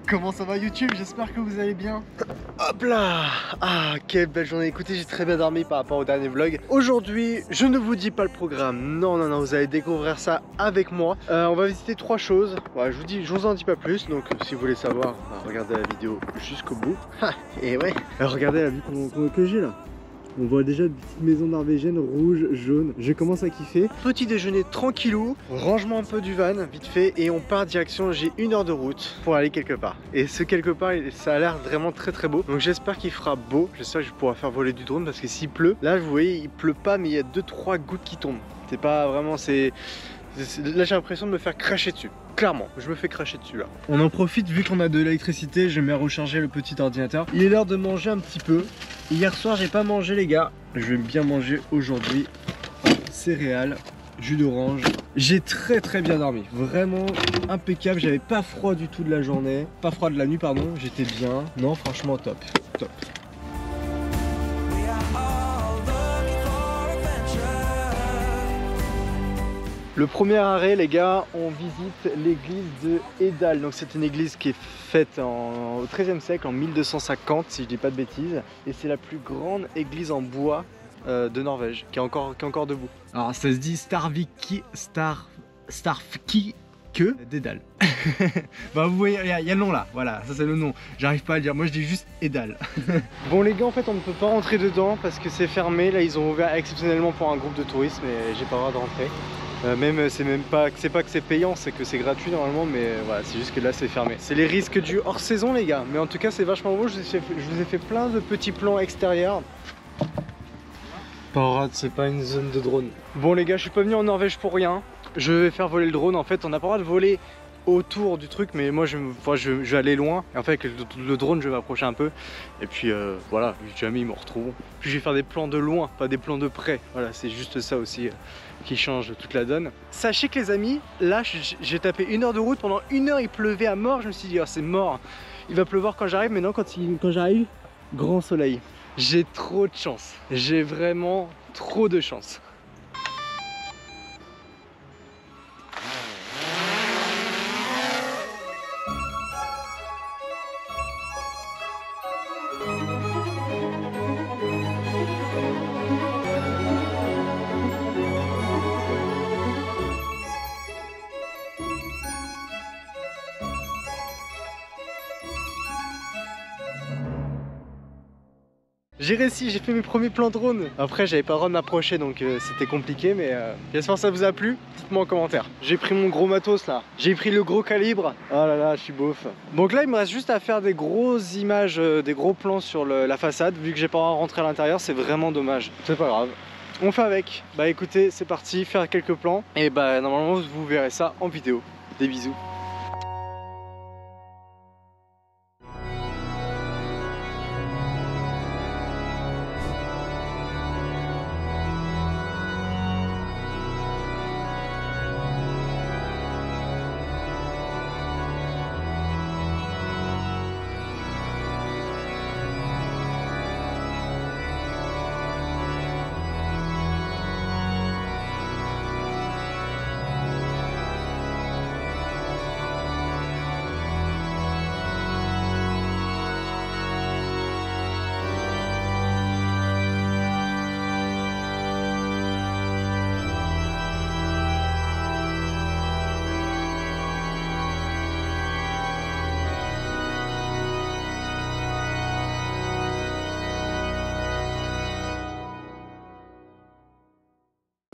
Comment ça va YouTube? J'espère que vous allez bien. Hop là. Ah, quelle belle journée. Écoutez, j'ai très bien dormi par rapport au dernier vlog. Aujourd'hui, je ne vous dis pas le programme. Non, non, non, vous allez découvrir ça avec moi. On va visiter 3 choses. Ouais, je vous en dis pas plus. Donc, si vous voulez savoir, regardez la vidéo jusqu'au bout. Et ouais, regardez la vue que j'ai là. On voit déjà des petites maisons norvégiennes rouges, jaunes. Je commence à kiffer. Petit déjeuner tranquillou, rangement un peu du van, vite fait, et on part direction. J'ai 1 heure de route pour aller quelque part. Et ce quelque part, ça a l'air vraiment très très beau. Donc j'espère qu'il fera beau. J'espère que je pourrai faire voler du drone parce que s'il pleut, là vous voyez, il pleut pas, mais il y a 2-3 gouttes qui tombent. C'est pas vraiment, là j'ai l'impression de me faire cracher dessus. Clairement, je me fais cracher dessus là. On en profite vu qu'on a de l'électricité, je mets à recharger le petit ordinateur. Il est l'heure de manger un petit peu. Hier soir j'ai pas mangé les gars. Je vais bien manger aujourd'hui. Céréales, jus d'orange. J'ai très bien dormi. Vraiment impeccable. J'avais pas froid du tout de la journée. Pas froid de la nuit pardon. J'étais bien. Non franchement top. Top. Le premier arrêt les gars, on visite l'église de Edal. Donc c'est une église qui est faite au XIIIe siècle, en 1250 si je dis pas de bêtises. Et c'est la plus grande église en bois de Norvège, qui est encore debout. Alors ça se dit Starviki d'Edal. Bah vous voyez, il y a le nom là, voilà, ça c'est le nom. J'arrive pas à le dire, moi je dis juste Edal. Bon les gars, en fait on ne peut pas rentrer dedans parce que c'est fermé. Là ils ont ouvert exceptionnellement pour un groupe de tourisme et j'ai pas le droit de rentrer. C'est pas que c'est payant, c'est que c'est gratuit normalement, mais voilà, c'est juste que là c'est fermé. C'est les risques du hors saison les gars, mais en tout cas c'est vachement beau. Je vous ai fait plein de petits plans extérieurs. Parade, c'est pas une zone de drone. Bon les gars, je suis pas venu en Norvège pour rien. Je vais faire voler le drone. En fait on n'a pas le droit de voler autour du truc, mais moi je vais aller loin. Et en fait avec le drone je vais m'approcher un peu. Et puis voilà, jamais ils me retrouvent. Puis je vais faire des plans de loin, pas des plans de près. Voilà, c'est juste ça aussi qui change toute la donne. Sachez que les amis, là j'ai tapé 1 heure de route. Pendant 1 heure il pleuvait à mort. Je me suis dit oh, c'est mort, il va pleuvoir quand j'arrive. Mais non, quand j'arrive, grand soleil. J'ai trop de chance. J'ai vraiment trop de chance. J'ai réussi, j'ai fait mes premiers plans drone. Après j'avais pas le droit de m'approcher donc c'était compliqué, mais j'espère que ça vous a plu. Dites-moi en commentaire. J'ai pris mon gros matos là. J'ai pris le gros calibre. Oh là là, je suis beauf. Donc là il me reste juste à faire des grosses images, des gros plans sur la façade. Vu que j'ai pas le droit de rentrer à l'intérieur, c'est vraiment dommage. C'est pas grave. On fait avec. Bah écoutez, c'est parti, faire quelques plans. Et bah normalement vous verrez ça en vidéo. Des bisous.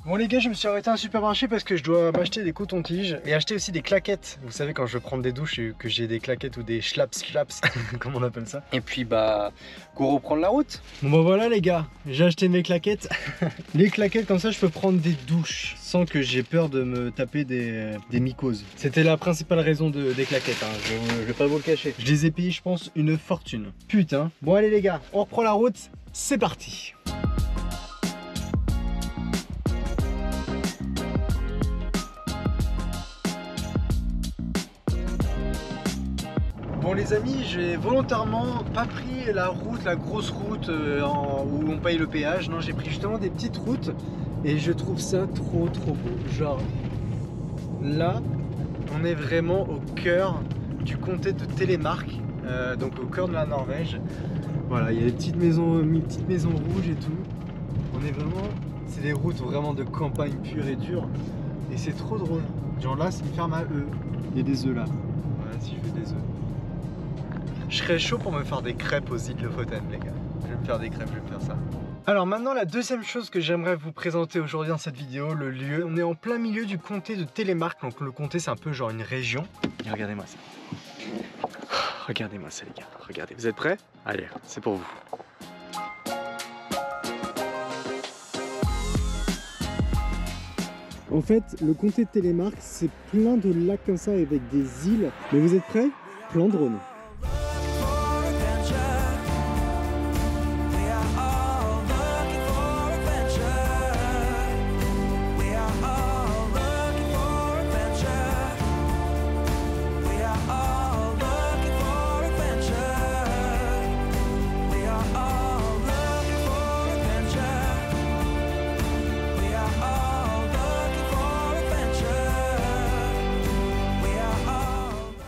Bon les gars, je me suis arrêté à un supermarché parce que je dois m'acheter des cotons-tiges et acheter aussi des claquettes. Vous savez quand je prends des douches et que j'ai des claquettes ou des schlaps, comme on appelle ça. Et puis bah, go reprendre la route. Bon bah voilà les gars, j'ai acheté mes claquettes. Les claquettes comme ça je peux prendre des douches sans que j'ai peur de me taper des mycoses. C'était la principale raison des claquettes, hein. Je vais pas vous le cacher. Je les ai payées je pense une fortune. Putain. Bon allez les gars, on reprend la route, c'est parti. Bon les amis, j'ai volontairement pas pris la grosse route où on paye le péage. Non, j'ai pris justement des petites routes et je trouve ça trop beau. Genre là, on est vraiment au cœur du comté de Telemark, donc au cœur de la Norvège. Voilà, il y a des petites maisons rouges et tout. On est vraiment, c'est des routes vraiment de campagne pure et dure. Et c'est trop drôle. Genre là, c'est une ferme à œufs. Il y a des œufs là. Voilà, si je veux des œufs. Je serais chaud pour me faire des crêpes aux îles Lofoten, les gars. Je vais me faire des crêpes, je vais me faire ça. Alors maintenant, la deuxième chose que j'aimerais vous présenter aujourd'hui dans cette vidéo, le lieu. On est en plein milieu du comté de Telemark. Donc le comté, c'est un peu genre une région. Et regardez-moi ça. Regardez-moi ça, les gars. Regardez. Vous êtes prêts? Allez, c'est pour vous. En fait, le comté de Telemark, c'est plein de lacs comme ça avec des îles. Mais vous êtes prêts? Plan drone.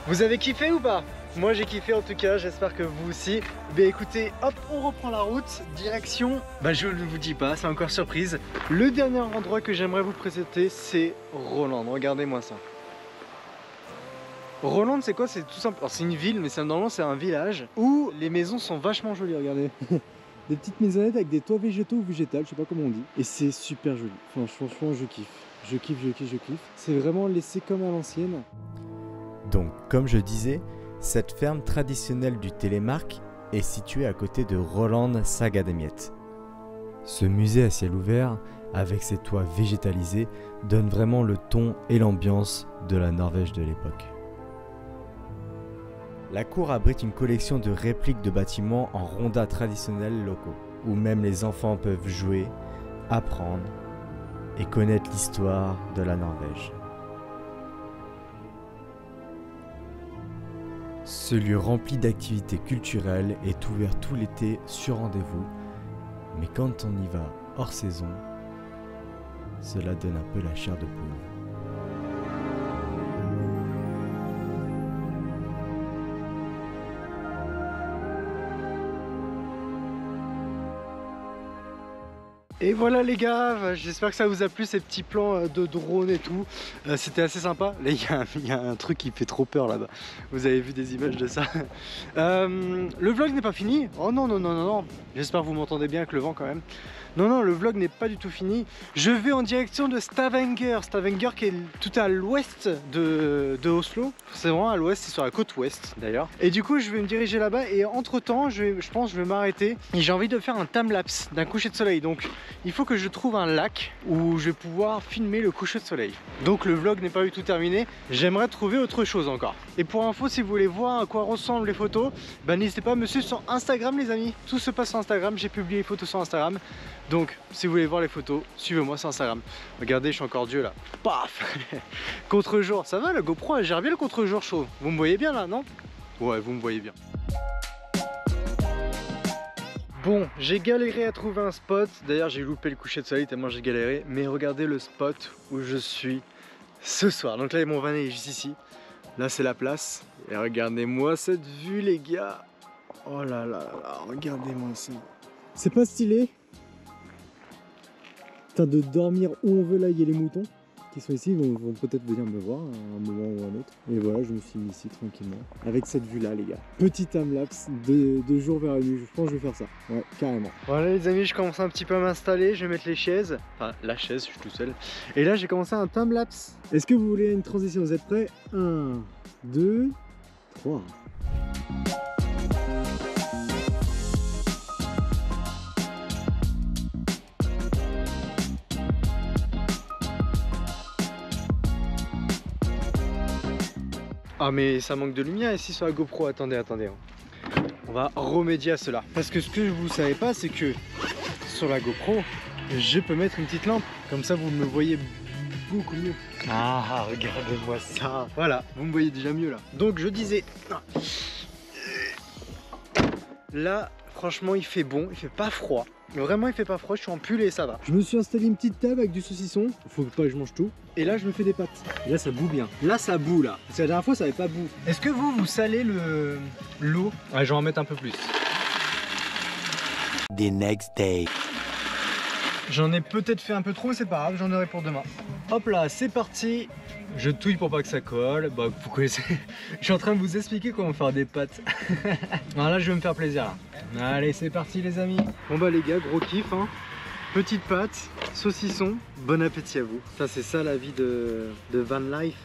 Vous avez kiffé ou pas? Moi j'ai kiffé en tout cas, j'espère que vous aussi. Ben écoutez, hop, on reprend la route, direction, je ne vous dis pas, c'est encore surprise. Le dernier endroit que j'aimerais vous présenter, c'est Roland, regardez-moi ça. Roland, c'est quoi? C'est tout simple, c'est une ville, mais normalement c'est un village où les maisons sont vachement jolies, regardez. Des petites maisonnettes avec des toits végétaux ou végétales, je sais pas comment on dit. Et c'est super joli, franchement je kiffe. Je kiffe. C'est vraiment laissé comme à l'ancienne. Donc, comme je disais, cette ferme traditionnelle du Telemark est située à côté de Roland Sagademiet. Ce musée à ciel ouvert, avec ses toits végétalisés, donne vraiment le ton et l'ambiance de la Norvège de l'époque. La cour abrite une collection de répliques de bâtiments en rondas traditionnels locaux, où même les enfants peuvent jouer, apprendre et connaître l'histoire de la Norvège. Ce lieu rempli d'activités culturelles est ouvert tout l'été sur rendez-vous, mais quand on y va hors saison, cela donne un peu la chair de poule. Et voilà les gars, j'espère que ça vous a plu ces petits plans de drone et tout. C'était assez sympa. Là il y a un truc qui fait trop peur là-bas. Vous avez vu des images de ça. Le vlog n'est pas fini. Oh non. J'espère que vous m'entendez bien avec le vent quand même. Non, le vlog n'est pas du tout fini. Je vais en direction de Stavanger. Stavanger qui est tout à l'ouest de Oslo. C'est vraiment à l'ouest, c'est sur la côte ouest d'ailleurs. Et du coup, je vais me diriger là-bas et entre temps, je pense que je vais m'arrêter. Et j'ai envie de faire un time-lapse d'un coucher de soleil. Donc, il faut que je trouve un lac où je vais pouvoir filmer le coucher de soleil. Donc, le vlog n'est pas du tout terminé. J'aimerais trouver autre chose encore. Et pour info, si vous voulez voir à quoi ressemblent les photos, n'hésitez pas à me suivre sur Instagram les amis. Tout se passe sur Instagram. J'ai publié les photos sur Instagram. Donc, si vous voulez voir les photos, suivez-moi sur Instagram. Regardez, je suis encore Dieu là. Paf. Contre-jour, ça va, la GoPro, elle gère bien le contre-jour chaud. Vous me voyez bien là, non? Ouais, vous me voyez bien. Bon, j'ai galéré à trouver un spot. D'ailleurs, j'ai loupé le coucher de soleil tellement j'ai galéré. Mais regardez le spot où je suis ce soir. Donc là, mon van est juste ici. Là, c'est la place. Et regardez-moi cette vue, les gars. Oh là là là, regardez-moi ça. C'est pas stylé? De dormir où on veut. Là il y a les moutons qui sont ici, ils vont peut-être venir me voir à un moment ou à un autre. Et voilà, je me suis mis ici tranquillement avec cette vue là les gars. Petit timelapse de jour vers la nuit. Je pense que je vais faire ça, ouais, carrément. Voilà les amis, je commence un petit peu à m'installer. Je vais mettre les chaises, enfin la chaise, je suis tout seul. Et là j'ai commencé un timelapse. Est-ce que vous voulez une transition? Vous êtes prêts? 1, 2, 3. Ah mais ça manque de lumière ici sur la GoPro, attendez. On va remédier à cela. Parce que ce que vous savez pas, c'est que sur la GoPro, je peux mettre une petite lampe. Comme ça vous me voyez beaucoup mieux. Ah, regardez-moi ça. Voilà, vous me voyez déjà mieux là. Donc je disais, là franchement il fait bon, il fait pas froid. Vraiment il fait pas froid, je suis en pull et ça va. Je me suis installé une petite table avec du saucisson. Faut pas que je mange tout. et là je me fais des pâtes. Et là ça bout bien. Là ça bout là. Parce que la dernière fois ça avait pas bout. Est-ce que vous salez l'eau? Ouais, je vais en mettre un peu plus. The next day. J'en ai peut-être fait un peu trop, mais c'est pas grave, j'en aurai pour demain. Hop là, c'est parti. Je touille pour pas que ça colle. Bah, vous connaissez. Je suis en train de vous expliquer comment faire des pâtes. Alors là, je vais me faire plaisir. Là. Allez, c'est parti, les amis. Bon, bah, les gars, gros kiff. Hein. Petites pâtes, saucisson. Bon appétit à vous. Ça, c'est ça la vie de van life.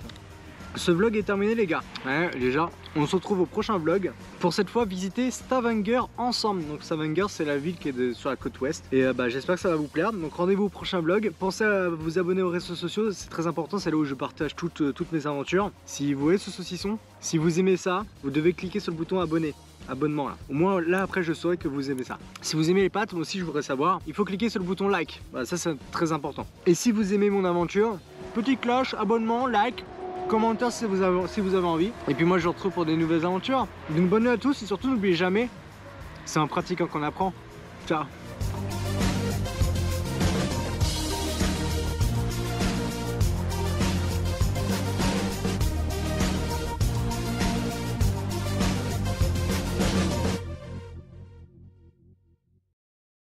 Ce vlog est terminé, les gars. Ouais, déjà, on se retrouve au prochain vlog. Pour cette fois, visiter Stavanger ensemble. Donc Stavanger, c'est la ville qui est sur la côte ouest. Et j'espère que ça va vous plaire. Donc rendez-vous au prochain vlog. Pensez à vous abonner aux réseaux sociaux, c'est très important. C'est là où je partage toutes mes aventures. Si vous voyez ce saucisson, si vous aimez ça, vous devez cliquer sur le bouton abonner. Abonnement là. Au moins là après je saurai que vous aimez ça. Si vous aimez les pâtes, moi aussi je voudrais savoir. Il faut cliquer sur le bouton like. Voilà, ça c'est très important. Et si vous aimez mon aventure, petite cloche, abonnement, like. Commentaire si vous avez envie. Et puis moi je vous retrouve pour des nouvelles aventures. Donc bonne nuit à tous et surtout n'oubliez jamais, c'est en pratiquant qu'on apprend. Ciao.